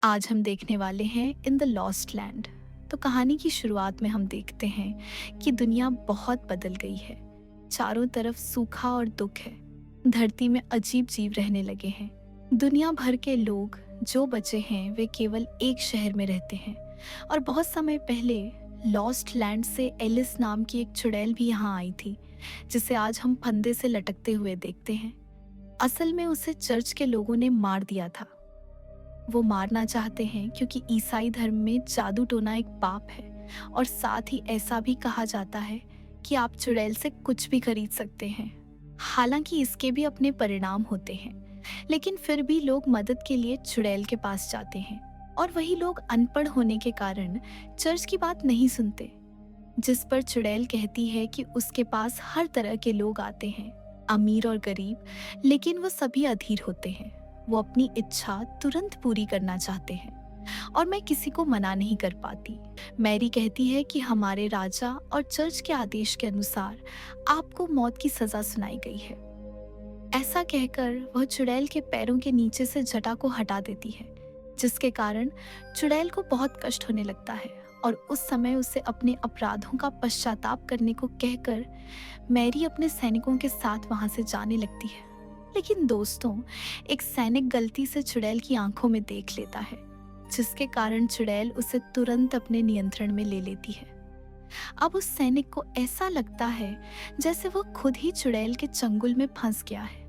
आज हम देखने वाले हैं इन द लॉस्ट लैंड। तो कहानी की शुरुआत में हम देखते हैं कि दुनिया बहुत बदल गई है। चारों तरफ सूखा और दुख है। धरती में अजीब जीव रहने लगे हैं। दुनिया भर के लोग जो बचे हैं वे केवल एक शहर में रहते हैं। और बहुत समय पहले लॉस्ट लैंड से एलिस नाम की एक चुड़ैल भी यहाँ आई थी, जिसे आज हम फंदे से लटकते हुए देखते हैं। असल में उसे चर्च के लोगों ने मार दिया था। वो मारना चाहते हैं क्योंकि ईसाई धर्म में जादू टोना एक पाप है, और साथ ही ऐसा भी कहा जाता है कि आप चुड़ैल से कुछ भी खरीद सकते हैं। हालांकि इसके भी अपने परिणाम होते हैं, लेकिन फिर भी लोग मदद के लिए चुड़ैल के पास जाते हैं। और वही लोग अनपढ़ होने के कारण चर्च की बात नहीं सुनते, जिस पर चुड़ैल कहती है कि उसके पास हर तरह के लोग आते हैं, अमीर और गरीब, लेकिन वो सभी अधीर होते हैं। वो अपनी इच्छा तुरंत पूरी करना चाहते हैं और मैं किसी को मना नहीं कर पाती। मैरी कहती है कि हमारे राजा और चर्च के आदेश के अनुसार आपको मौत की सजा सुनाई गई है। ऐसा कहकर वह चुड़ैल के पैरों के नीचे से जटा को हटा देती है, जिसके कारण चुड़ैल को बहुत कष्ट होने लगता है और उस समय उसे अपने अपराधों का पश्चाताप करने को कहकर मैरी अपने सैनिकों के साथ वहां से जाने लगती है। लेकिन दोस्तों, एक सैनिक गलती से चुड़ैल की आंखों में देख लेता है, जिसके कारण चुड़ैल उसे तुरंत अपने नियंत्रण में ले लेती है। अब उस सैनिक को ऐसा लगता है जैसे वह खुद ही चुड़ैल के चंगुल में फंस गया है।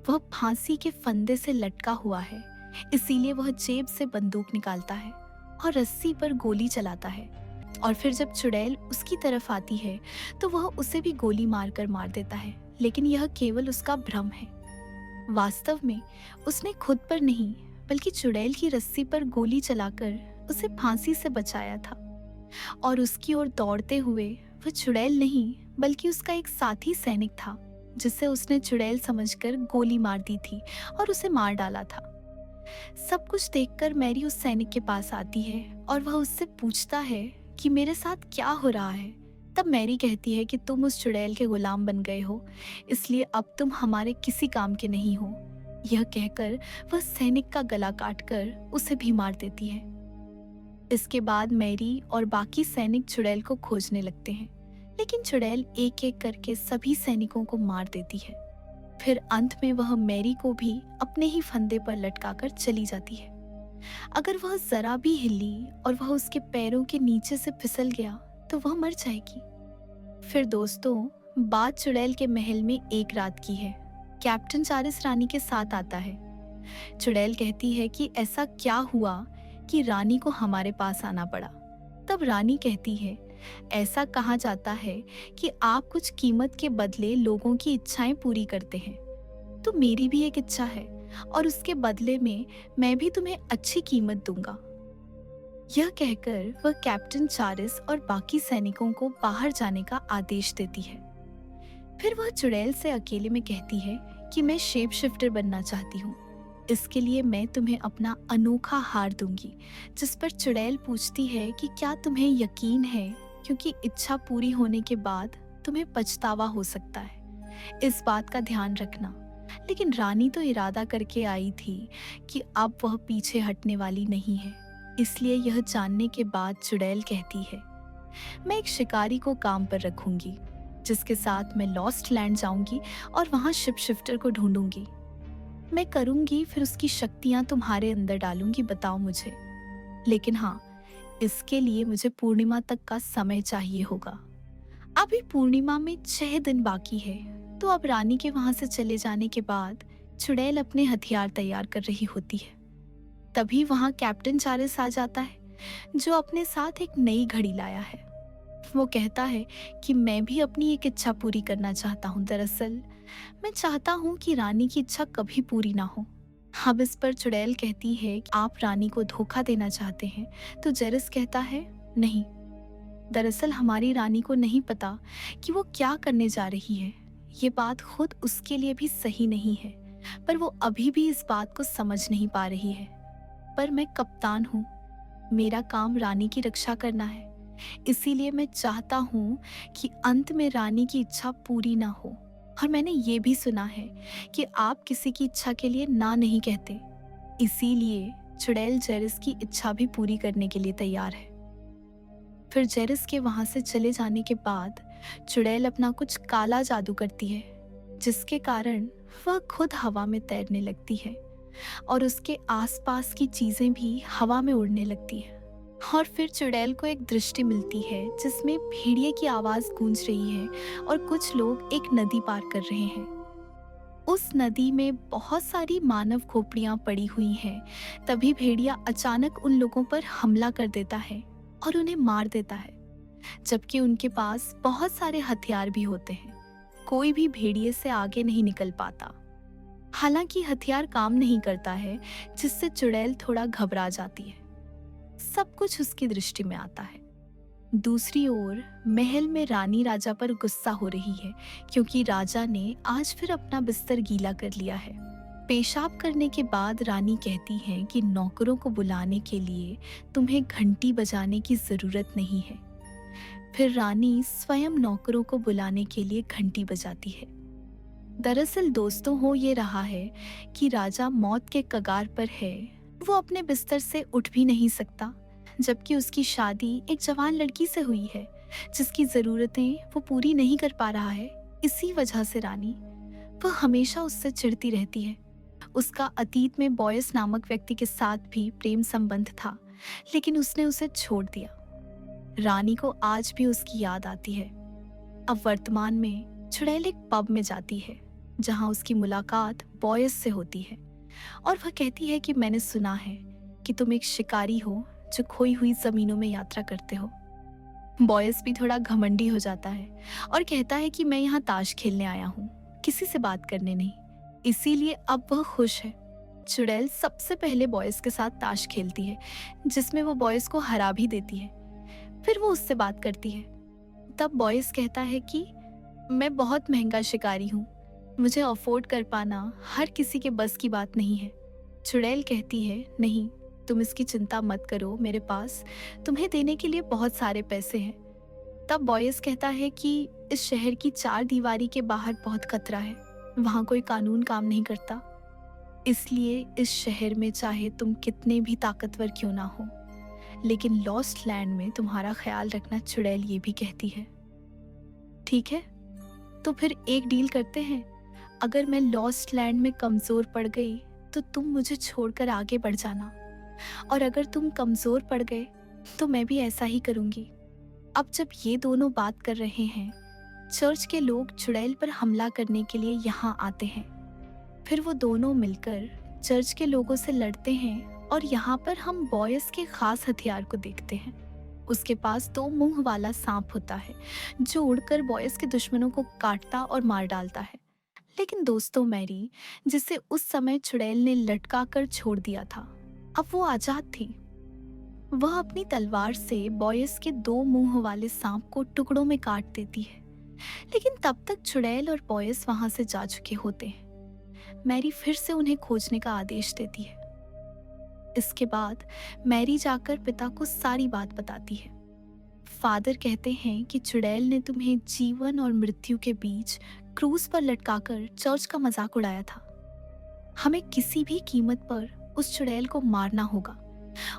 वह फांसी के फंदे से लटका हुआ है, इसीलिए वह जेब से बंदूक निकालता है और रस्सी पर गोली चलाता है। और फिर जब चुड़ैल उसकी तरफ आती है तो वह उसे भी गोली मारकर मार देता है, लेकिन यह केवल उसका भ्रम है। वास्तव में उसने खुद पर नहीं, बल्कि चुड़ैल की रस्सी पर गोली चलाकर उसे फांसी से बचाया था। और उसकी ओर दौड़ते हुए वह चुड़ैल नहीं, बल्कि उसका एक साथी सैनिक था, जिसे उसने चुड़ैल समझकर गोली मार दी थी और उसे मार डाला था। सब कुछ देखकर मैरी उस सैनिक के पास आती है और वह उससे पूछता है कि मेरे साथ क्या हो रहा है। तब मैरी कहती है कि तुम उस चुड़ैल के गुलाम बन गए हो, इसलिए अब तुम हमारे किसी काम के नहीं हो। यह कहकर वह सैनिक का गला काटकर उसे भी मार देती है। इसके बाद मैरी और बाकी सैनिक चुड़ैल को खोजने लगते हैं, लेकिन चुड़ैल एक एक करके सभी सैनिकों को मार देती है। फिर अंत में वह मैरी को भी अपने ही फंदे पर लटकाकर चली जाती है। अगर वह जरा भी हिली और वह उसके पैरों के नीचे से फिसल गया तो वह मर जाएगी। फिर दोस्तों, बात चुड़ैल के महल में एक रात की है। कैप्टन चारिस रानी के साथ आता है। चुड़ैल कहती है कि ऐसा क्या हुआ कि रानी को हमारे पास आना पड़ा। तब रानी कहती है, ऐसा कहा जाता है कि आप कुछ कीमत के बदले लोगों की इच्छाएं पूरी करते हैं, तो मेरी भी एक इच्छा है और उसके बदले में मैं भी तुम्हें अच्छी कीमत दूंगा। यह कहकर वह कैप्टन चारिस और बाकी सैनिकों को बाहर जाने का आदेश देती है। फिर वह चुड़ैल से अकेले में कहती है कि मैं शेप शिफ्टर बनना चाहती हूँ। इसके लिए मैं तुम्हें अपना अनोखा हार दूंगी। जिस पर चुड़ैल पूछती है कि क्या तुम्हें यकीन है, क्योंकि इच्छा पूरी होने के बाद तुम्हें पछतावा हो सकता है। इस बात का ध्यान रखना। लेकिन रानी तो इरादा करके आई थी कि अब वह पीछे हटने वाली नहीं है। इसलिए यह जानने के बाद चुड़ैल कहती है, मैं एक शिकारी को काम पर रखूंगी, जिसके साथ मैं लॉस्ट लैंड जाऊंगी और वहां शिप शिफ्टर को ढूंढूंगी। मैं करूंगी, फिर उसकी शक्तियां तुम्हारे अंदर डालूंगी, बताओ मुझे। लेकिन हाँ, इसके लिए मुझे पूर्णिमा तक का समय चाहिए होगा। अभी पूर्णिमा में 6 दिन बाकी है। तो अब रानी के वहां से चले जाने के बाद चुड़ैल अपने हथियार तैयार कर रही होती है। तभी वहां कैप्टन चारिस आ जाता है, जो अपने साथ एक नई घड़ी लाया है। वो कहता है कि मैं भी अपनी एक इच्छा पूरी करना चाहता हूँ। दरअसल मैं चाहता हूँ कि रानी की इच्छा कभी पूरी ना हो। अब इस पर चुड़ैल कहती है कि आप रानी को धोखा देना चाहते हैं। तो जेरिस कहता है, नहीं, दरअसल हमारी रानी को नहीं पता कि वो क्या करने जा रही है। ये बात खुद उसके लिए भी सही नहीं है, पर वो अभी भी इस बात को समझ नहीं पा रही है। पर मैं कप्तान हूँ, मेरा काम रानी की रक्षा करना है, इसीलिए मैं चाहता हूँ कि अंत में रानी की इच्छा पूरी ना हो। और मैंने ये भी सुना है कि आप किसी की इच्छा के लिए ना नहीं कहते। इसीलिए चुड़ैल जेरस की इच्छा भी पूरी करने के लिए तैयार है। फिर जेरस के वहां से चले जाने के बाद चुड़ैल अपना कुछ काला जादू करती है, जिसके कारण वह खुद हवा में तैरने लगती है और उसके आसपास की चीजें भी हवा में उड़ने लगती है। और फिर चुड़ैल को एक दृष्टि मिलती है जिसमें भेड़िए की आवाज गूंज रही है और कुछ लोग एक नदी पार कर रहे हैं। उस नदी में बहुत सारी मानव खोपड़ियां पड़ी हुई हैं। तभी भेड़िया अचानक उन लोगों पर हमला कर देता है और उन्हें मार देता है, जबकि उनके पास बहुत सारे हथियार भी होते हैं। कोई भी भेड़िए से आगे नहीं निकल पाता। हालांकि हथियार काम नहीं करता है, जिससे चुड़ैल थोड़ा घबरा जाती है। सब कुछ उसकी दृष्टि में आता है। दूसरी ओर महल में रानी राजा पर गुस्सा हो रही है, क्योंकि राजा ने आज फिर अपना बिस्तर गीला कर लिया है। पेशाब करने के बाद रानी कहती है कि नौकरों को बुलाने के लिए तुम्हें घंटी बजाने की जरूरत नहीं है। फिर रानी स्वयं नौकरों को बुलाने के लिए घंटी बजाती है। दरअसल दोस्तों, हो ये रहा है कि राजा मौत के कगार पर है। वो अपने बिस्तर से उठ भी नहीं सकता, जबकि उसकी शादी एक जवान लड़की से हुई है जिसकी जरूरतें वो पूरी नहीं कर पा रहा है। इसी वजह से रानी वह हमेशा उससे चिढ़ती रहती है। उसका अतीत में बॉयस नामक व्यक्ति के साथ भी प्रेम संबंध था, लेकिन उसने उसे छोड़ दिया। रानी को आज भी उसकी याद आती है। अब वर्तमान में चुड़ैल एक पब में जाती है जहां उसकी मुलाकात बॉयस से होती है और वह कहती है कि मैंने सुना है कि तुम एक शिकारी हो जो खोई हुई जमीनों में यात्रा करते हो। बॉयस भी थोड़ा घमंडी हो जाता है और कहता है कि मैं यहाँ ताश खेलने आया हूँ, किसी से बात करने नहीं। इसीलिए अब वह खुश है। चुड़ैल सबसे पहले बॉयस के साथ ताश खेलती है, जिसमें वो बॉयस को हरा भी देती है। फिर वो उससे बात करती है। तब बॉयस कहता है कि मैं बहुत महंगा शिकारी हूँ, मुझे अफोर्ड कर पाना हर किसी के बस की बात नहीं है। चुड़ैल कहती है, नहीं, तुम इसकी चिंता मत करो, मेरे पास तुम्हें देने के लिए बहुत सारे पैसे हैं। तब बॉयस कहता है कि इस शहर की चार दीवारी के बाहर बहुत खतरा है, वहाँ कोई कानून काम नहीं करता। इसलिए इस शहर में चाहे तुम कितने भी ताकतवर क्यों ना हो, लेकिन लॉस्ट लैंड में तुम्हारा ख्याल रखना, चुड़ैल ये भी कहती है। ठीक है, तो फिर एक डील करते हैं। अगर मैं लॉस्ट लैंड में कमजोर पड़ गई तो तुम मुझे छोड़कर आगे बढ़ जाना, और अगर तुम कमजोर पड़ गए तो मैं भी ऐसा ही करूंगी। अब जब ये दोनों बात कर रहे हैं, चर्च के लोग चुड़ैल पर हमला करने के लिए यहाँ आते हैं। फिर वो दोनों मिलकर चर्च के लोगों से लड़ते हैं और यहाँ पर हम बॉयस के खास हथियार को देखते हैं। उसके पास दो मुंह वाला सांप होता है जो उड़कर बॉयस के दुश्मनों को काटता और मार डालता है। लेकिन दोस्तों, मैरी, जिसे उस समय चुड़ैल ने लटका कर छोड़ दिया था, अब वो आजाद थी। वह अपनी तलवार से बॉयस के दो मुंह वाले सांप को टुकड़ों में काट देती है, लेकिन तब तक चुड़ैल और बॉयस वहां से जा चुके होते हैं। मैरी फिर से उन्हें खोजने का आदेश देती है। इसके बाद मैरी जाकर पिता को सारी बात बताती है। फादर कहते हैं कि चुड़ैल ने तुम्हें जीवन और मृत्यु के बीच क्रूज पर लटकाकर चर्च का मजाक उड़ाया था। हमें किसी भी कीमत पर उस चुड़ैल को मारना होगा।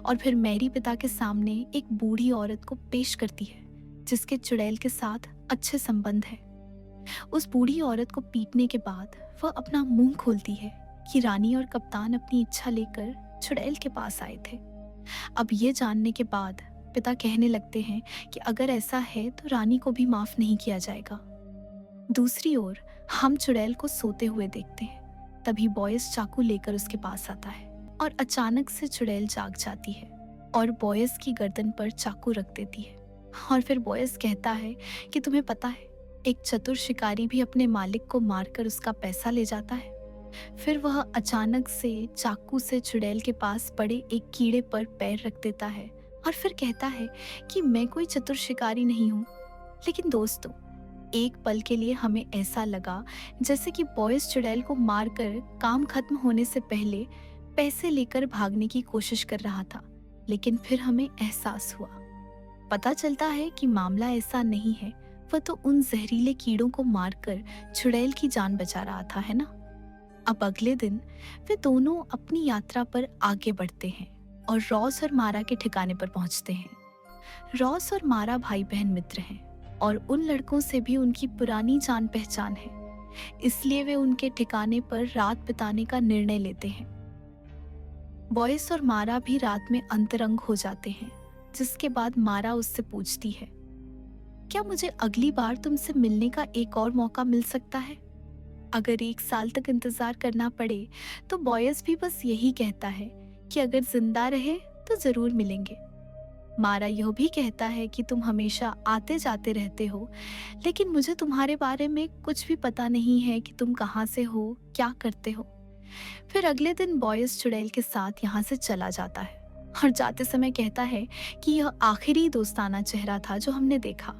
और फिर मैरी पिता के सामने एक बूढ़ी औरत को पेश करती है जिसके चुड़ैल के साथ अच्छे संबंध है। उस बूढ़ी औरत को पीटने के बाद वह अपना मुंह खोलती है कि रानी और कप्तान अपनी इच्छा लेकर चुड़ैल के पास आए थे। अब ये जानने के बाद पिता कहने लगते हैं कि अगर ऐसा है तो रानी को भी माफ नहीं किया जाएगा। दूसरी ओर हम चुड़ैल को सोते हुए देखते हैं। तभी बॉयस चाकू लेकर उसके पास आता है और अचानक से चुड़ैल जाग जाती है और बॉयस की गर्दन पर चाकू रख देती है। और फिर बॉयस कहता है कि तुम्हें पता है, एक चतुर शिकारी भी अपने मालिक को मारकर उसका पैसा ले जाता है। फिर वह अचानक से चाकू से चुड़ैल के पास पड़े एक कीड़े पर पैर रख देता है और फिर कहता है कि मैं कोई चतुर शिकारी नहीं हूँ। लेकिन दोस्तों, एक पल के लिए हमें ऐसा लगा जैसे कि बॉयस चुड़ैल को मारकर काम खत्म होने से पहले पैसे लेकर भागने की कोशिश कर रहा था। लेकिन फिर हमें एहसास हुआ, पता चलता है कि मामला ऐसा नहीं है, वह तो उन जहरीले कीड़ों को मारकर चुड़ैल की जान बचा रहा था, है ना। अब अगले दिन वे दोनों अपनी यात्रा पर आगे बढ़ते हैं और रॉस और मारा के ठिकाने पर पहुंचते हैं। रॉस और मारा भाई बहन मित्र हैं और उन लड़कों से भी उनकी पुरानी जान पहचान है, इसलिए वे उनके ठिकाने पर रात बिताने का निर्णय लेते हैं। बॉयस और मारा भी रात में अंतरंग हो जाते हैं, जिसके बाद मारा उससे पूछती है, क्या मुझे अगली बार तुमसे मिलने का एक और मौका मिल सकता है? अगर 1 साल तक इंतजार करना पड़े तो बॉयस भी बस यही कहता है कि अगर जिंदा रहे तो जरूर मिलेंगे। मारा यह भी कहता है कि तुम हमेशा आते जाते रहते हो, लेकिन मुझे तुम्हारे बारे में कुछ भी पता नहीं है कि तुम कहाँ से हो, क्या करते हो। फिर अगले दिन बॉयस चुड़ैल के साथ यहाँ से चला जाता है और जाते समय कहता है कि यह आखिरी दोस्ताना चेहरा था जो हमने देखा।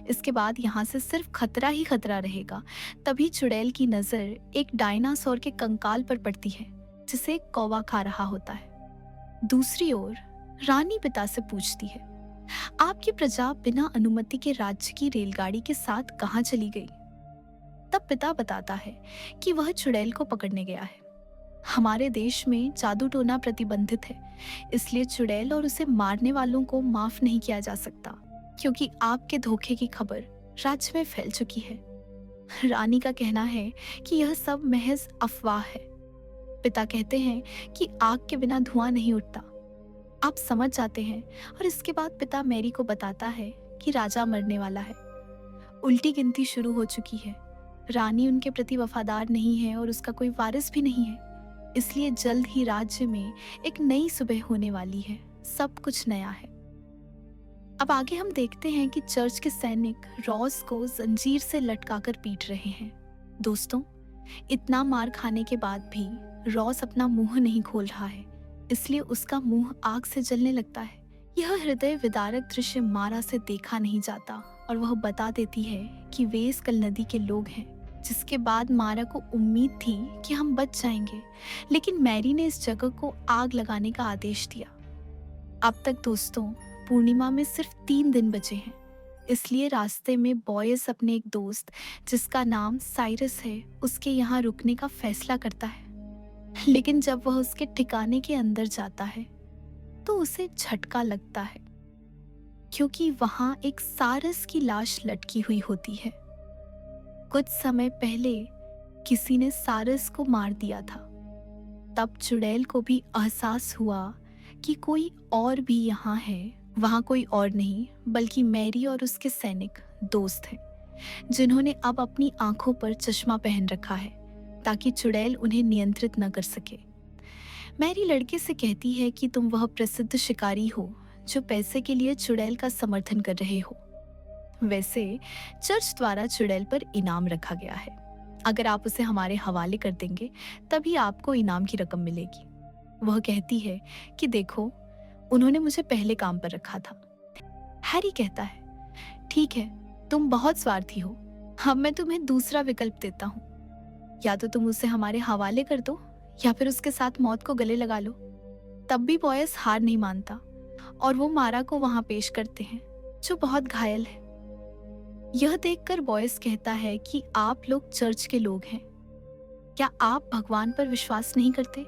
इसके बाद यहाँ से सिर्फ खतरा ही खतरा रहेगा। तभी चुड़ैल की नजर एक डायनासोर के कंकाल पर पड़ती है, जिसे एक कौवा खा रहा होता है। दूसरी ओर रानी पिता से पूछती है, आपकी प्रजा बिना अनुमति के राज्य की रेलगाड़ी के साथ कहाँ चली गई? तब पिता बताता है कि वह चुड़ैल को पकड़ने गया है। हमारे देश में जादू टोना प्रतिबंधित है, इसलिए चुड़ैल और उसे मारने वालों को माफ नहीं किया जा सकता, क्योंकि आपके धोखे की खबर राज्य में फैल चुकी है। रानी का कहना है कि यह सब महज अफवाह है। पिता कहते हैं कि आग के बिना धुआं नहीं उठता। आप समझ जाते हैं और इसके बाद पिता मैरी को बताता है कि राजा मरने वाला है। उल्टी गिनती शुरू हो चुकी है। रानी उनके प्रति वफादार नहीं है और उसका कोई वारिस भी नहीं है, इसलिए जल्द ही राज्य में एक नई सुबह होने वाली है। सब कुछ नया है। अब आगे हम देखते हैं कि चर्च के सैनिक रॉस को जंजीर से लटकाकर पीट रहे हैं। दोस्तों, इतना मार खाने के बाद भी रॉस अपना मुंह नहीं खोल रहा है, इसलिए उसका मुंह आग से जलने लगता है। यह हृदय विदारक दृश्य मारा से देखा नहीं जाता और वह बता देती है कि वे इस कल नदी के लोग हैं। जिसके बाद मारा को उम्मीद थी कि हम बच जाएंगे, लेकिन मैरी ने इस जगह को आग लगाने का आदेश दिया। अब तक दोस्तों, पूर्णिमा में सिर्फ 3 दिन बचे हैं, इसलिए रास्ते में बॉयस अपने एक दोस्त जिसका नाम साइरस है उसके यहाँ रुकने का फैसला करता है। लेकिन जब वह उसके ठिकाने के अंदर जाता है तो उसे झटका लगता है, क्योंकि वहां एक सारस की लाश लटकी हुई होती है। कुछ समय पहले किसी ने सारस को मार दिया था। तब चुड़ैल को भी एहसास हुआ कि कोई और भी यहाँ है। वहाँ कोई और नहीं बल्कि मैरी और उसके सैनिक दोस्त हैं, जिन्होंने अब अपनी आंखों पर चश्मा पहन रखा है ताकि चुड़ैल उन्हें नियंत्रित न कर सके। मैरी लड़के से कहती है कि तुम वह प्रसिद्ध शिकारी हो जो पैसे के लिए चुड़ैल का समर्थन कर रहे हो। वैसे चर्च द्वारा चुड़ैल पर इनाम रखा गया है। अगर आप उसे हमारे हवाले कर देंगे तभी आपको इनाम की रकम मिलेगी। वह कहती है कि देखो, उन्होंने मुझे पहले काम पर रखा था। हैरी कहता है, ठीक है, तुम बहुत स्वार्थी हो। अब मैं तुम्हें दूसरा विकल्प देता हूँ, या तो तुम उसे हमारे हवाले कर दो या फिर उसके साथ मौत को गले लगा लो। तब भी बॉयस हार नहीं मानता और वो मारा को वहां पेश करते हैं, जो बहुत घायल है। यह देखकर बॉयस कहता है कि आप लोग चर्च के लोग हैं, क्या आप भगवान पर विश्वास नहीं करते?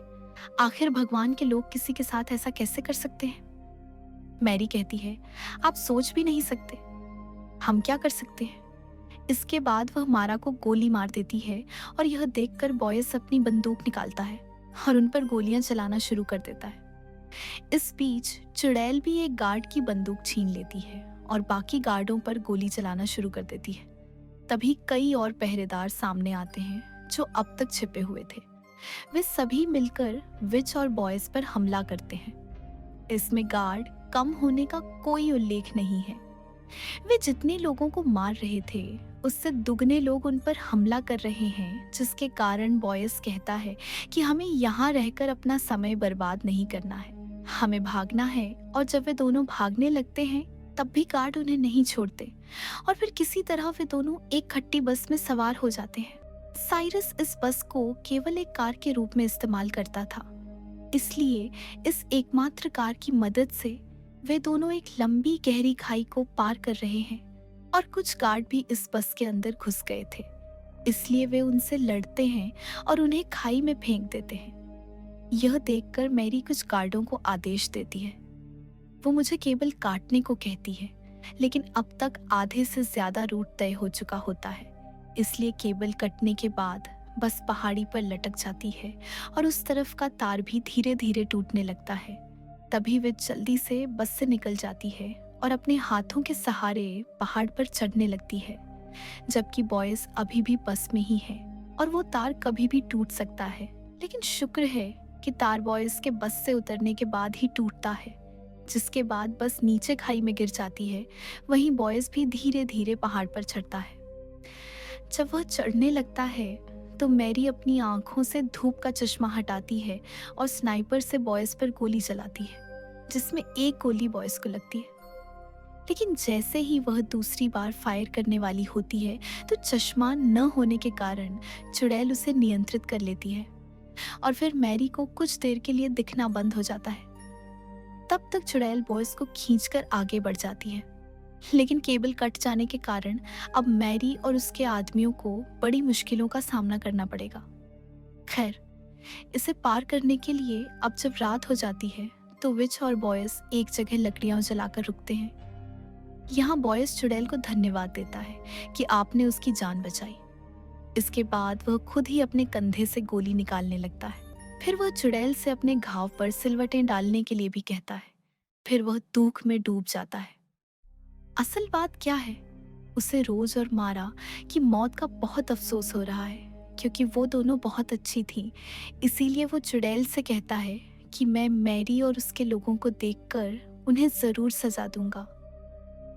आखिर भगवान के लोग किसी के साथ ऐसा कैसे कर सकते हैं? मैरी कहती है, आप सोच भी नहीं सकते, हम क्या कर सकते हैं? इसके बाद वह मारा को गोली मार देती है और यह देखकर बॉयस अपनी बंदूक निकालता है और उन पर गोलियां चलाना शुरू कर देता है। इस बीच चुड़ैल भी एक गार्ड की बंदूक छीन लेती है और बाकी गार्डों पर गोली चलाना शुरू कर देती है। तभी कई और पहरेदार सामने आते हैं जो अब तक छिपे हुए थे। वे सभी मिलकर विच और बॉयज पर हमला करते हैं। इसमें गार्ड कम होने का कोई उल्लेख नहीं है। वे जितने लोगों को मार रहे थे उससे दुगने लोग उन पर हमला कर रहे हैं, जिसके कारण बॉयस कहता है कि हमें यहाँ रहकर अपना समय बर्बाद नहीं करना है, हमें भागना है। और जब वे दोनों भागने लगते हैं तब भी गार्ड उन्हें नहीं छोड़ते और फिर किसी तरह वे दोनों एक खट्टी बस में सवार हो जाते हैं। साइरस इस बस को केवल एक कार के रूप में इस्तेमाल करता था, इसलिए इस एकमात्र कार की मदद से वे दोनों एक लंबी गहरी खाई को पार कर रहे हैं और कुछ गार्ड भी इस बस के अंदर घुस गए थे। इसलिए वे उनसे लड़ते हैं और उन्हें खाई में फेंक देते हैं। यह देखकर मैरी कुछ गार्डों को आदेश देती है। वो मुझे केबल काटने को कहती है, लेकिन अब तक आधे से ज्यादा रूट तय हो चुका होता है। इसलिए केबल कटने के बाद बस पहाड़ी पर लटक जाती है और उस तरफ का तार भी धीरे धीरे टूटने लगता है। तभी वे जल्दी से बस से निकल जाती है और अपने हाथों के सहारे पहाड़ पर चढ़ने लगती है, जबकि बॉयज अभी भी बस में ही है और वो तार कभी भी टूट सकता है। लेकिन शुक्र है कि तार बॉयज के बस से उतरने के बाद ही टूटता है, जिसके बाद बस नीचे खाई में गिर जाती है। वहीं बॉयज भी धीरे धीरे पहाड़ पर चढ़ता है। जब वह चढ़ने लगता है तो मैरी अपनी आंखों से धूप का चश्मा हटाती है और स्नाइपर से बॉयज पर गोली चलाती है, जिसमें एक गोली बॉयज को लगती है। लेकिन जैसे ही वह दूसरी बार फायर करने वाली होती है तो चश्मा न होने के कारण चुड़ैल उसे नियंत्रित कर लेती है और फिर मैरी को कुछ देर के लिए दिखना बंद हो जाता है। तब तक चुड़ैल बॉयज को खींचकर आगे बढ़ जाती है, लेकिन केबल कट जाने के कारण अब मैरी और उसके आदमियों को बड़ी मुश्किलों का सामना करना पड़ेगा। खैर, इसे पार करने के लिए अब जब रात हो जाती है तो विच और बॉयज एक जगह लकड़ियां जलाकर रुकते हैं। यहाँ बॉयज चुड़ैल को धन्यवाद देता है कि आपने उसकी जान बचाई। इसके बाद वह खुद ही अपने कंधे से गोली निकालने लगता है। फिर वह चुड़ैल से अपने घाव पर सिलवटें डालने के लिए भी कहता है। फिर वह दुख में डूब जाता है। असल बात क्या है, उसे रोज और मारा की मौत का बहुत अफसोस हो रहा है, क्योंकि वो दोनों बहुत अच्छी थी। इसीलिए वो चुड़ैल से कहता है कि मैं मैरी और उसके लोगों को देखकर उन्हें जरूर सजा दूंगा।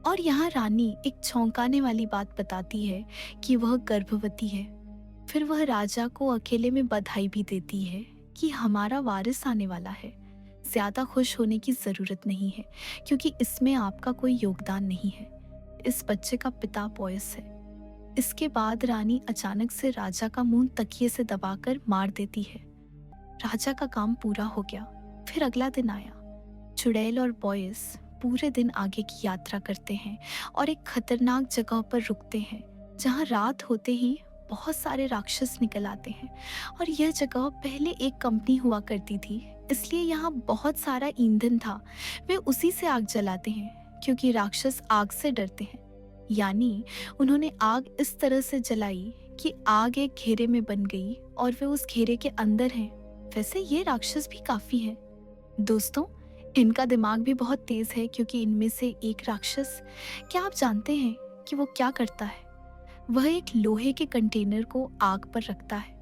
और यहाँ रानी एक चौंकाने वाली बात बताती है कि वह गर्भवती है। फिर वह राजा को अकेले में बधाई भी देती है कि हमारा वारिस आने वाला है। ज्यादा खुश होने की जरूरत नहीं है, क्योंकि इसमें आपका कोई योगदान नहीं है। इस बच्चे का पिता बॉयस है। इसके बाद रानी अचानक से राजा का मुंह तकिए से दबाकर मार देती है। राजा का काम पूरा हो गया। फिर अगला दिन आया। चुड़ैल और बॉयस पूरे दिन आगे की यात्रा करते हैं और एक खतरनाक जगह पर रुकते हैं, जहां रात होते ही बहुत सारे राक्षस निकल आते हैं। और यह जगह पहले एक कंपनी हुआ करती थी, इसलिए यहाँ बहुत सारा ईंधन था। वे उसी से आग जलाते हैं, क्योंकि राक्षस आग से डरते हैं। यानी उन्होंने आग इस तरह से जलाई कि आग एक घेरे में बन गई और वे उस घेरे के अंदर हैं। वैसे ये राक्षस भी काफी हैं। दोस्तों, इनका दिमाग भी बहुत तेज है, क्योंकि इनमें से एक राक्षस, क्या आप जानते हैं कि वो क्या करता है? वह एक लोहे के कंटेनर को आग पर रखता है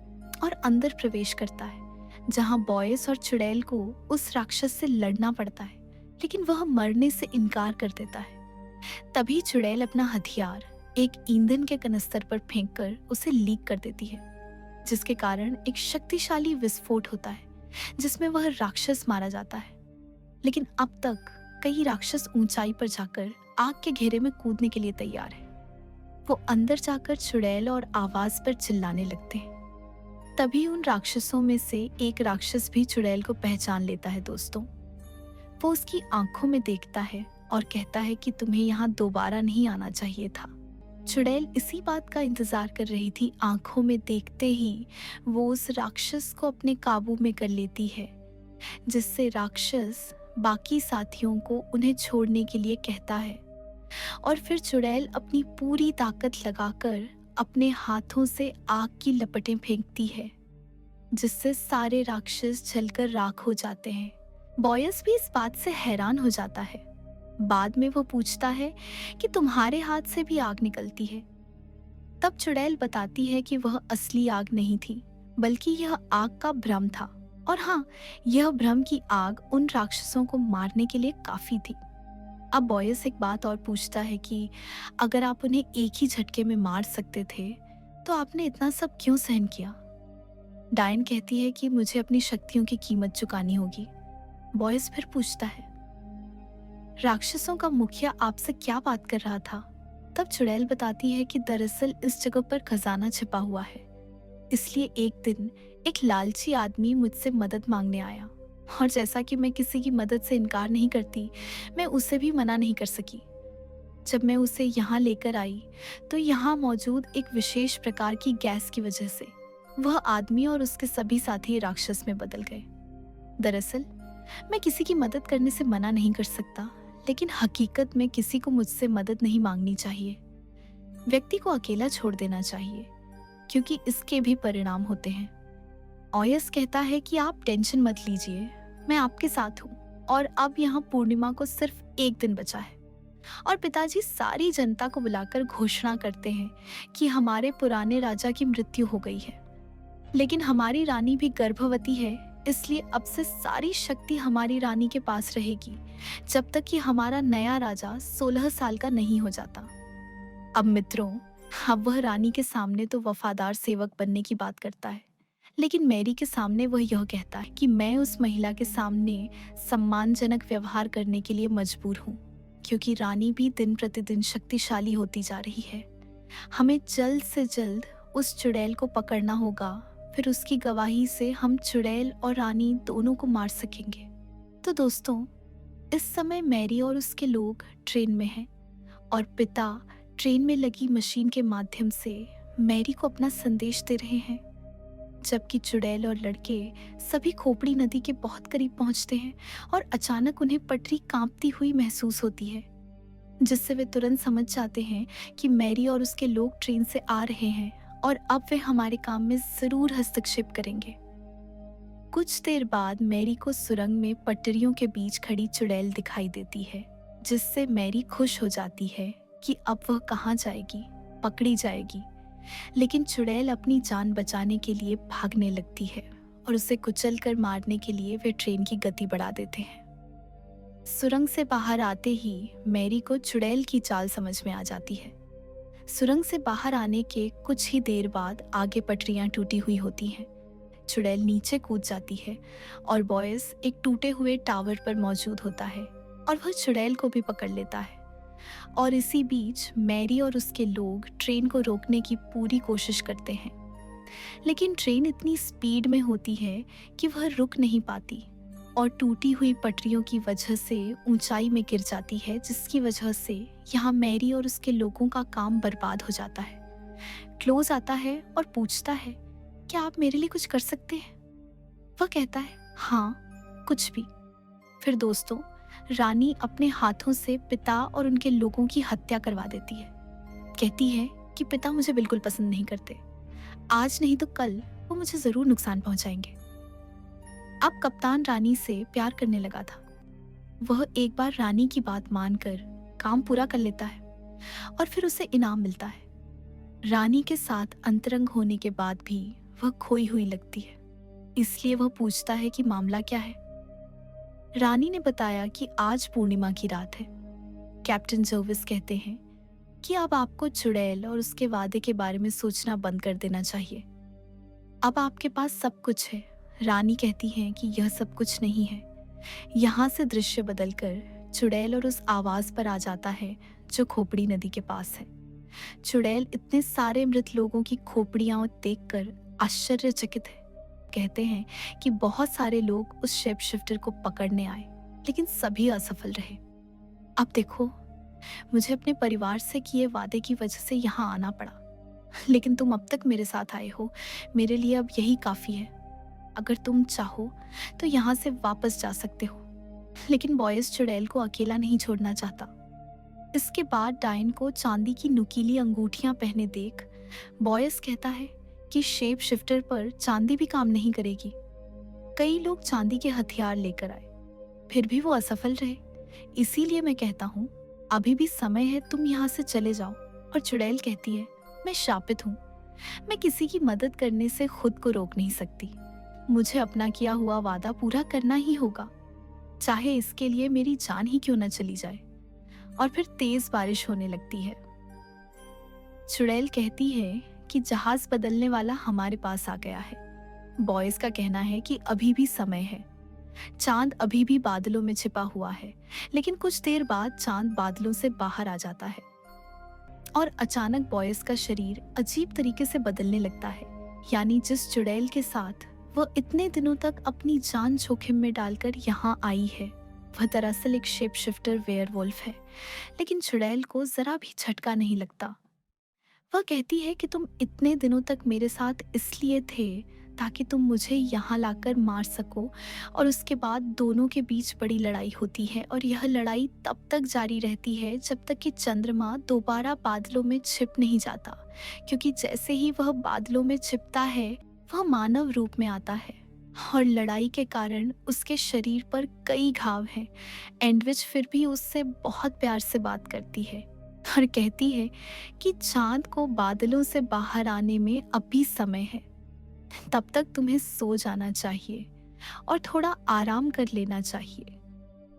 और अंदर प्रवेश करता है, जहां बॉयस और चुड़ैल को उस राक्षस से लड़ना पड़ता है, लेकिन वह मरने से इनकार कर देता है। तभी चुड़ैल अपना हथियार एक ईंधन के कनस्तर पर फेंककर उसे लीक कर देती है, जिसके कारण एक शक्तिशाली विस्फोट होता है, जिसमें वह राक्षस मारा जाता है। लेकिन अब तक कई राक्षस ऊंचाई पर जाकर आग के घेरे में कूदने के लिए तैयार है। वो अंदर जाकर चुड़ैल और आवाज पर चिल्लाने लगते हैं। तभी उन राक्षसों में से एक राक्षस भी चुड़ैल को पहचान लेता है। दोस्तों, वो उसकी आंखों में देखता है और कहता है कि तुम्हें यहाँ दोबारा नहीं आना चाहिए था। चुड़ैल इसी बात का इंतजार कर रही थी। आंखों में देखते ही वो उस राक्षस को अपने काबू में कर लेती है, जिससे राक्षस बाकी साथियों को उन्हें छोड़ने के लिए कहता है। और फिर चुड़ैल अपनी पूरी ताकत लगाकर अपने हाथों से आग की लपटें फेंकती है, जिससे सारे राक्षस जलकर राख हो जाते हैं। बॉयस भी इस बात से हैरान हो जाता है। बाद में वो पूछता है कि तुम्हारे हाथ से भी आग निकलती है। तब चुड़ैल बताती है कि वह असली आग नहीं थी, बल्कि यह आग का भ्रम था। और हाँ, यह भ्रम की आग उन राक्षसों को मारने के लिए काफी थी। अब बॉयस एक बात और पूछता है कि अगर आप उन्हें एक ही झटके में मार सकते थे तो आपने इतना सब क्यों सहन किया? डायन कहती है कि मुझे अपनी शक्तियों की कीमत चुकानी होगी। बॉयस फिर पूछता है, राक्षसों का मुखिया आपसे क्या बात कर रहा था? तब चुड़ैल बताती है कि दरअसल इस जगह पर खजाना छिपा हुआ है, इसलिए एक दिन एक लालची आदमी मुझसे मदद मांगने आया, और जैसा कि मैं किसी की मदद से इनकार नहीं करती, मैं उसे भी मना नहीं कर सकी। जब मैं उसे यहाँ लेकर आई तो यहाँ मौजूद एक विशेष प्रकार की गैस की वजह से वह आदमी और उसके सभी साथी राक्षस में बदल गए। दरअसल मैं किसी की मदद करने से मना नहीं कर सकता, लेकिन हकीकत में किसी को मुझसे मदद नहीं मांगनी चाहिए। व्यक्ति को अकेला छोड़ देना चाहिए, क्योंकि इसके भी परिणाम होते हैं। ओयस कहता है कि आप टेंशन मत लीजिए, मैं आपके साथ हूँ और अब यहाँ पूर्णिमा को सिर्फ एक दिन बचा है। और पिताजी सारी जनता को बुलाकर घोषणा करते हैं कि हमारे पुराने राजा की मृत्यु हो गई है, लेकिन हमारी रानी भी गर्भवती है, इसलिए अब से सारी शक्ति हमारी रानी के पास रहेगी जब तक कि हमारा नया राजा 16 साल का नहीं हो जाता। अब मित्रों, अब वह रानी के सामने तो वफादार सेवक बनने की बात करता है, लेकिन मैरी के सामने वह यह कहता है कि मैं उस महिला के सामने सम्मानजनक व्यवहार करने के लिए मजबूर हूँ, क्योंकि रानी भी दिन प्रतिदिन शक्तिशाली होती जा रही है। हमें जल्द से जल्द उस चुड़ैल को पकड़ना होगा, फिर उसकी गवाही से हम चुड़ैल और रानी दोनों को मार सकेंगे। तो दोस्तों, इस समय मैरी और उसके लोग ट्रेन में हैं और पिता ट्रेन में लगी मशीन के माध्यम से मैरी को अपना संदेश दे रहे हैं, जबकि चुड़ैल और लड़के सभी खोपड़ी नदी के बहुत करीब पहुंचते हैं और अचानक उन्हें पटरी कांपती हुई महसूस होती है, जिससे वे तुरंत समझ जाते हैं कि मैरी और उसके लोग ट्रेन से आ रहे हैं और अब वे हमारे काम में जरूर हस्तक्षेप करेंगे। कुछ देर बाद मैरी को सुरंग में पटरियों के बीच खड़ी चुड़ैल दिखाई देती है, जिससे मैरी खुश हो जाती है कि अब वह कहाँ जाएगी, पकड़ी जाएगी। लेकिन चुड़ैल अपनी जान बचाने के लिए भागने लगती है और उसे कुचल कर मारने के लिए वे ट्रेन की गति बढ़ा देते हैं। सुरंग से बाहर आते ही मैरी को चुड़ैल की चाल समझ में आ जाती है। सुरंग से बाहर आने के कुछ ही देर बाद आगे पटरियां टूटी हुई होती हैं। चुड़ैल नीचे कूद जाती है और बॉयस एक टूटे हुए टावर पर मौजूद होता है और वह चुड़ैल को भी पकड़ लेता है। और इसी बीच मैरी और उसके लोग ट्रेन को रोकने की पूरी कोशिश करते हैं, लेकिन ट्रेन इतनी स्पीड में होती है कि वह रुक नहीं पाती और टूटी हुई पटरियों की वजह से ऊंचाई में गिर जाती है, जिसकी वजह से यहाँ मैरी और उसके लोगों का काम बर्बाद हो जाता है। क्लोज आता है और पूछता है, क्या आप मेरे लिए कुछ कर सकते हैं? वह कहता है, हाँ, कुछ भी। फिर दोस्तों, रानी अपने हाथों से पिता और उनके लोगों की हत्या करवा देती है। कहती है कि पिता मुझे बिल्कुल पसंद नहीं करते, आज नहीं तो कल वो मुझे जरूर नुकसान पहुंचाएंगे। अब कप्तान रानी से प्यार करने लगा था। वह एक बार रानी की बात मानकर काम पूरा कर लेता है और फिर उसे इनाम मिलता है। रानी के साथ अंतरंग होने के बाद भी वह खोई हुई लगती है, इसलिए वह पूछता है कि मामला क्या है। रानी ने बताया कि आज पूर्णिमा की रात है। कैप्टन जर्विस कहते हैं कि अब आपको चुड़ैल और उसके वादे के बारे में सोचना बंद कर देना चाहिए। अब आपके पास सब कुछ है। रानी कहती हैं कि यह सब कुछ नहीं है। यहाँ से दृश्य बदलकर चुड़ैल और उस आवाज पर आ जाता है जो खोपड़ी नदी के पास है। चुड़ैल इतने सारे मृत लोगों की खोपड़ियां देखकर आश्चर्यचकित है। कहते हैं कि बहुत सारे लोग उस शेप शिफ्टर को पकड़ने आए, लेकिन सभी असफल रहे। अब देखो, मुझे अपने परिवार से किए वादे की वजह से यहाँ आना पड़ा, लेकिन तुम अब तक मेरे साथ आए हो, मेरे लिए अब यही काफी है। अगर तुम चाहो तो यहाँ से वापस जा सकते हो। लेकिन बॉयस चुड़ैल को अकेला नहीं छोड़ना चाहता। इसके बाद डायन को चांदी की नुकीली अंगूठियां पहने देख बॉयस कहता है कि शेप शिफ्टर पर चांदी भी काम नहीं करेगी। कई लोग चांदी के हथियार लेकर आए, फिर भी वो असफल रहे। इसीलिए मैं कहता हूँ, अभी भी समय है, तुम यहाँ से चले जाओ। और चुड़ैल कहती है, मैं शापित हूँ, मैं किसी की मदद करने से खुद को रोक नहीं सकती। मुझे अपना किया हुआ वादा पूरा करना ही होगा, चाहे इसके लिए मेरी जान ही क्यों न चली जाए। और फिर तेज बारिश होने लगती है। चुड़ैल कहती है कि जहाज बदलने वाला हमारे पास आ गया है। बॉयज का कहना है कि अभी भी समय है। चांद अभी भी बादलों में छिपा हुआ है, लेकिन कुछ देर बाद चांद बादलों से बाहर आ जाता है और अचानक बॉयज का शरीर अजीब तरीके से बदलने लगता है। यानी जिस चुड़ैल के साथ वो इतने दिनों तक अपनी जान जोखिम में डालकर यहाँ आई है, वह दरअसल एक शेप शिफ्टर वेयरवुल्फ है, लेकिन चुड़ैल को जरा भी झटका नहीं लगता। वह कहती है कि तुम इतने दिनों तक मेरे साथ इसलिए थे ताकि तुम मुझे यहाँ लाकर मार सको, और उसके बाद दोनों के बीच बड़ी लड़ाई होती है और यह लड़ाई तब तक जारी रहती है जब तक कि चंद्रमा दोबारा बादलों में छिप नहीं जाता, क्योंकि जैसे ही वह बादलों में छिपता है वह मानव रूप में आता है। और लड़ाई के कारण उसके शरीर पर कई घाव हैं। एंडविच फिर भी उससे बहुत प्यार से बात करती है और कहती है कि चांद को बादलों से बाहर आने में अभी समय है, तब तक तुम्हें सो जाना चाहिए और थोड़ा आराम कर लेना चाहिए,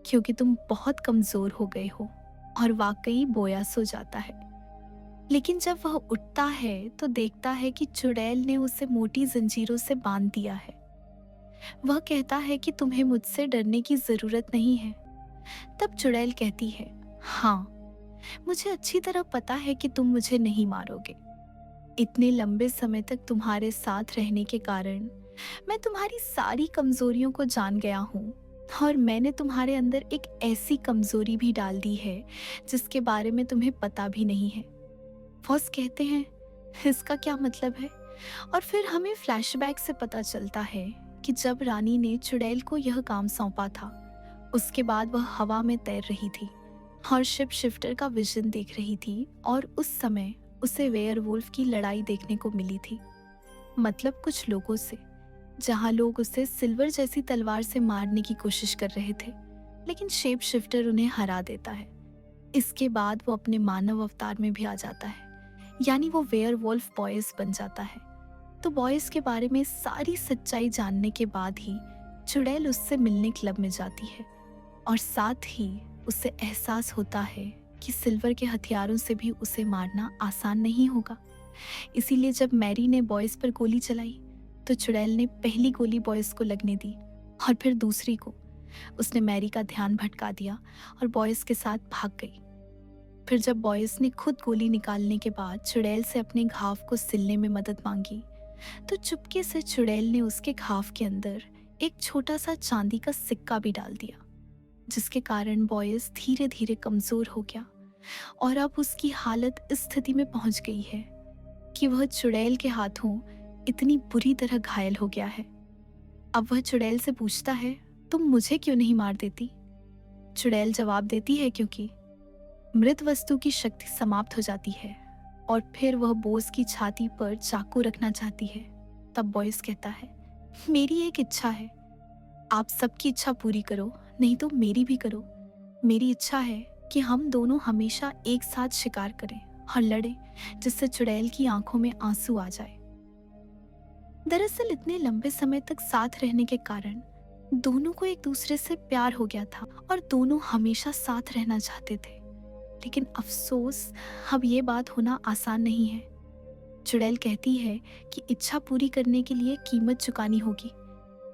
क्योंकि तुम बहुत कमजोर हो गए हो। और वाकई बोया सो जाता है। लेकिन जब वह उठता है तो देखता है कि चुड़ैल ने उसे मोटी जंजीरों से बांध दिया है। वह कहता है कि तुम्हें मुझसे डरने की जरूरत नहीं है। तब चुड़ैल कहती है, हाँ, मुझे अच्छी तरह पता है कि तुम मुझे नहीं मारोगे। इतने लंबे समय तक तुम्हारे साथ रहने के कारण मैं तुम्हारी सारी कमजोरियों को जान गया हूँ, और मैंने तुम्हारे अंदर एक ऐसी कमजोरी भी डाल दी है जिसके बारे में तुम्हें पता भी नहीं है। बॉस कहते हैं, इसका क्या मतलब है? और फिर हमें फ्लैशबैक से पता चलता है कि जब रानी ने चुड़ैल को यह काम सौंपा था, उसके बाद वह हवा में तैर रही थी और शिप शिफ्टर का विजन देख रही थी, और उस समय उसे वेयरवुल्फ की लड़ाई देखने को मिली थी। मतलब कुछ लोगों से, जहां लोग उसे सिल्वर जैसी तलवार से मारने की कोशिश कर रहे थे, लेकिन शेप शिफ्टर उन्हें हरा देता है। इसके बाद वो अपने मानव अवतार में भी आ जाता है, यानी वो वेयरवुल्फ बॉयज बन जाता है। तो बॉयज के बारे में सारी सच्चाई जानने के बाद ही चुड़ैल उससे मिलने क्लब में जाती है, और साथ ही उसे एहसास होता है कि सिल्वर के हथियारों से भी उसे मारना आसान नहीं होगा। इसीलिए जब मैरी ने बॉयज पर गोली चलाई तो चुड़ैल ने पहली गोली बॉयज को लगने दी और फिर दूसरी को। उसने मैरी का ध्यान भटका दिया और बॉयज के साथ भाग गई। फिर जब बॉयज ने खुद गोली निकालने के बाद चुड़ैल से अपने घाव को सिलने में मदद मांगी, तो चुपके से चुड़ैल ने उसके घाव के अंदर एक छोटा सा चांदी का सिक्का भी डाल दिया, जिसके कारण बॉयज धीरे धीरे कमजोर हो गया और अब उसकी हालत इस स्थिति में पहुंच गई है कि वह चुड़ैल के हाथों इतनी बुरी तरह घायल हो गया है। अब वह चुड़ैल से पूछता है, तुम मुझे क्यों नहीं मार देती? चुड़ैल जवाब देती है, क्योंकि मृत वस्तु की शक्ति समाप्त हो जाती है और फिर वह बोस की छाती पर चाकू रखना चाहती है। तब बॉयज कहता है, मेरी एक इच्छा है, आप सबकी इच्छा पूरी करो, नहीं तो मेरी भी करो। मेरी इच्छा है कि हम दोनों हमेशा एक साथ शिकार करें और लड़ें, जिससे चुड़ैल की आंखों में आंसू आ जाए। दरअसल इतने लंबे समय तक साथ रहने के कारण दोनों को एक दूसरे से प्यार हो गया था और दोनों हमेशा साथ रहना चाहते थे। लेकिन अफसोस, अब ये बात होना आसान नहीं है। चुड़ैल कहती है कि इच्छा पूरी करने के लिए कीमत चुकानी होगी।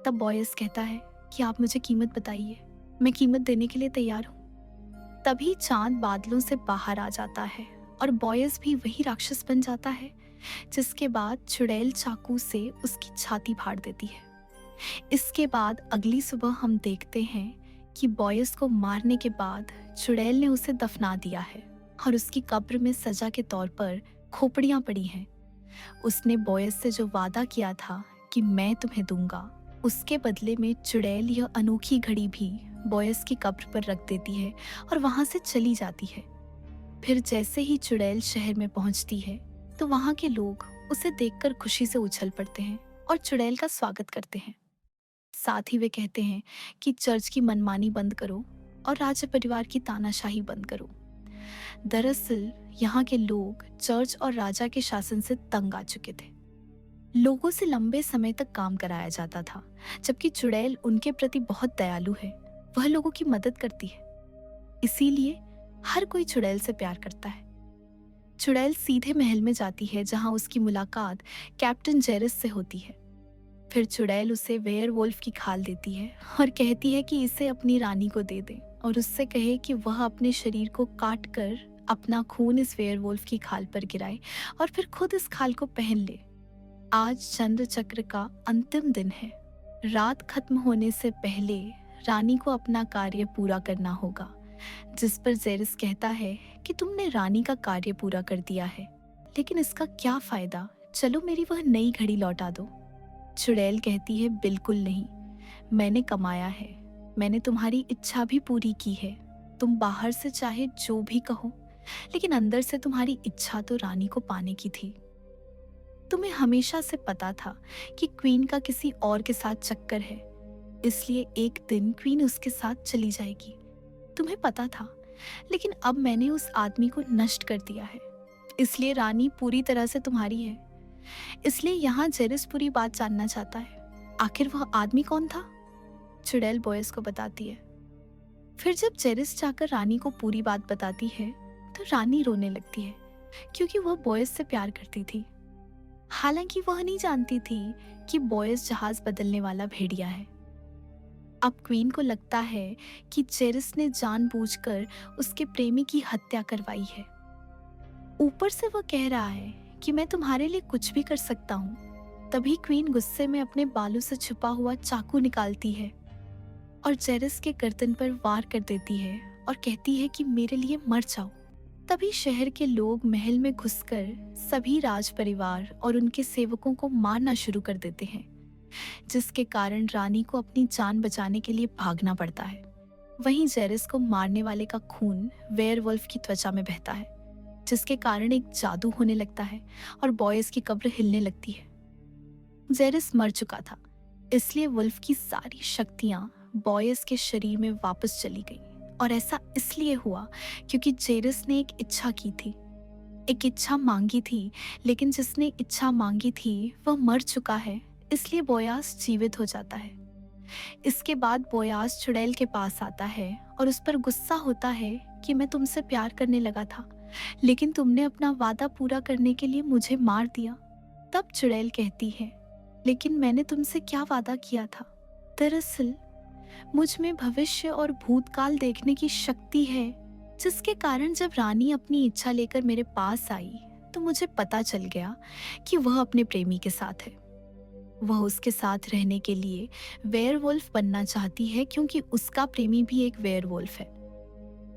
तब बॉयज कहता है कि आप मुझे कीमत बताइए, मैं कीमत देने के लिए तैयार हूँ। तभी चांद बादलों से बाहर आ जाता है और बॉयज भी वही राक्षस बन जाता है, जिसके बाद चुड़ैल चाकू से उसकी छाती फाड़ देती है। इसके बाद अगली सुबह हम देखते हैं कि बॉयज को मारने के बाद चुड़ैल ने उसे दफना दिया है और उसकी कब्र में सजा के तौर पर खोपड़ियां पड़ी हैं। उसने बॉयज से जो वादा किया था कि मैं तुम्हें दूंगा, उसके बदले में चुड़ैल यह अनोखी घड़ी भी बॉयज की कब्र पर रख देती है और वहां से चली जाती है। फिर जैसे ही चुड़ैल शहर में पहुंचती है तो वहां के लोग उसे देखकर खुशी से उछल पड़ते हैं और चुड़ैल का स्वागत करते हैं। साथ ही वे कहते हैं कि चर्च की मनमानी बंद करो और राज परिवार की तानाशाही बंद करो। दरअसल यहाँ के लोग चर्च और राजा के शासन से तंग आ चुके थे। लोगों से लंबे समय तक काम कराया जाता था, जबकि चुड़ैल उनके प्रति बहुत दयालु है। वह लोगों की मदद करती है, इसीलिए हर कोई चुड़ैल से प्यार करता है। चुड़ैल सीधे महल में जाती है, जहां उसकी मुलाकात कैप्टन जेरस से होती है। फिर चुड़ैल उसे वेयरवुल्फ की खाल देती है और कहती है कि इसे अपनी रानी को दे दे और उससे कहे कि वह अपने शरीर को काट कर अपना खून इस वेयरवुल्फ की खाल पर गिराए और फिर खुद इस खाल को पहन ले। आज चंद्र चक्र का अंतिम दिन है। रात खत्म होने से पहले रानी को अपना कार्य पूरा करना होगा, जिस पर जेरिस कहता है कि तुमने रानी का कार्य पूरा कर दिया है, लेकिन इसका क्या फायदा? चलो मेरी वह नई घड़ी लौटा दो। चुड़ैल कहती है, बिल्कुल नहीं, मैंने कमाया है, मैंने तुम्हारी इच्छा भी पूरी की है। तुम बाहर से चाहे जो भी कहो, लेकिन अंदर से तुम्हारी इच्छा तो रानी को पाने की थी। तुम्हें हमेशा से पता था कि क्वीन का किसी और के साथ चक्कर है, इसलिए एक दिन क्वीन उसके साथ चली जाएगी। तुम्हें पता था, लेकिन अब मैंने उस आदमी को नष्ट कर दिया है, इसलिए रानी पूरी तरह से तुम्हारी है। इसलिए यहाँ जेरिस पूरी बात जानना चाहता है, आखिर वह आदमी कौन था? चुड़ैल बॉयस को बताती है। फिर जब जेरिस जाकर रानी को पूरी बात बताती है तो रानी रोने लगती है, क्योंकि वह बॉयस से प्यार करती थी। हालांकि वह नहीं जानती थी कि बॉयस जहाज बदलने वाला भेड़िया है। अब क्वीन को लगता है कि जेरिस ने जानबूझकर उसके प्रेमी की हत्या करवाई है। ऊपर से वह कह रहा है कि मैं तुम्हारे लिए कुछ भी कर सकता हूँ। तभी क्वीन गुस्से में अपने बालों से छुपा हुआ चाकू निकालती है और जेरिस के गर्दन पर वार कर देती है और कहती है कि मेरे लिए मर जाओ। तभी शहर के लोग महल में घुसकर सभी राज परिवार और उनके सेवकों को मारना शुरू कर देते हैं, जिसके कारण रानी को अपनी जान बचाने के लिए भागना पड़ता है। वहीं जेरिस को मारने वाले का खून वेयरवुल्फ की त्वचा में बहता है, जिसके कारण एक जादू होने लगता है और बॉयस की कब्र हिलने लगती है। जेरिस मर चुका था, इसलिए वुल्फ की सारी शक्तियां बॉयस के शरीर में वापस चली गई। और ऐसा इसलिए हुआ क्योंकि जेरिस ने एक इच्छा की थी, एक इच्छा मांगी थी, लेकिन जिसने इच्छा मांगी थी वह मर चुका है, इसलिए बोयास जीवित हो जाता है। इसके बाद बोयास चुड़ैल के पास आता है और उस पर गुस्सा होता है कि मैं तुमसे प्यार करने लगा था, लेकिन तुमने अपना वादा पूरा करने के लिए मुझे मार दिया। तब चुड़ैल कहती है, लेकिन मैंने तुमसे क्या वादा किया था? दरअसल मुझ में भविष्य और भूतकाल देखने की शक्ति है, जिसके कारण जब रानी अपनी इच्छा लेकर मेरे पास आई तो मुझे पता चल गया कि वह अपने प्रेमी के साथ है। वह उसके साथ रहने के लिए वेयरवुल्फ बनना चाहती है, क्योंकि उसका प्रेमी भी एक वेयरवुल्फ है।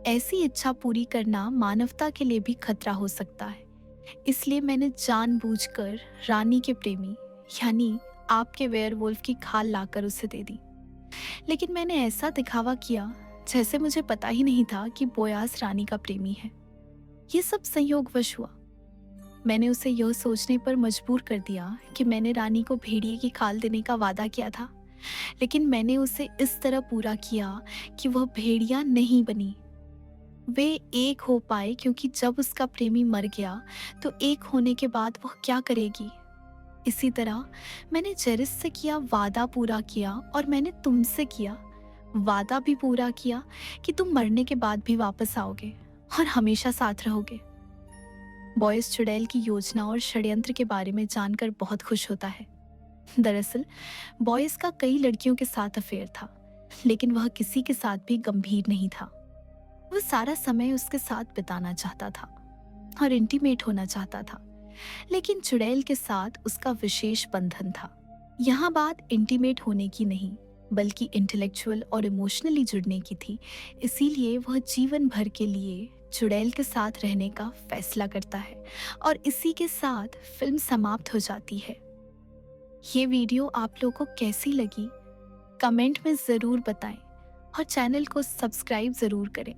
ऐसी इच्छा पूरी करना मानवता के लिए भी खतरा हो सकता है, इसलिए मैंने जानबूझकर रानी के प्रेमी यानी आपके वेयरवुल्फ की खाल लाकर उसे दे दी। लेकिन मैंने ऐसा दिखावा किया जैसे मुझे पता ही नहीं था कि बोयास रानी का प्रेमी है। ये सब संयोगवश हुआ। मैंने उसे यह सोचने पर मजबूर कर दिया कि मैंने रानी को भेड़िए की खाल देने का वादा किया था, लेकिन मैंने उसे इस तरह पूरा किया कि वह भेड़िया नहीं बनी। वे एक हो पाए, क्योंकि जब उसका प्रेमी मर गया तो एक होने के बाद वह क्या करेगी। इसी तरह मैंने जेरिस से किया वादा पूरा किया, और मैंने तुमसे किया वादा भी पूरा किया कि तुम मरने के बाद भी वापस आओगे और हमेशा साथ रहोगे। बॉयस चुड़ैल की योजना और षड्यंत्र के बारे में जानकर बहुत खुश होता है। दरअसल बॉयस का कई लड़कियों के साथ अफेयर था, लेकिन वह किसी के साथ भी गंभीर नहीं था। वह सारा समय उसके साथ बिताना चाहता था और इंटीमेट होना चाहता था, लेकिन चुड़ैल के साथ उसका विशेष बंधन था। यहाँ बात इंटीमेट होने की नहीं, बल्कि इंटेलेक्चुअल और इमोशनली जुड़ने की थी। इसीलिए वह जीवन भर के लिए चुड़ैल के साथ रहने का फैसला करता है, और इसी के साथ फिल्म समाप्त हो जाती है। ये वीडियो आप लोगों को कैसी लगी कमेंट में ज़रूर बताएं, और चैनल को सब्सक्राइब ज़रूर करें।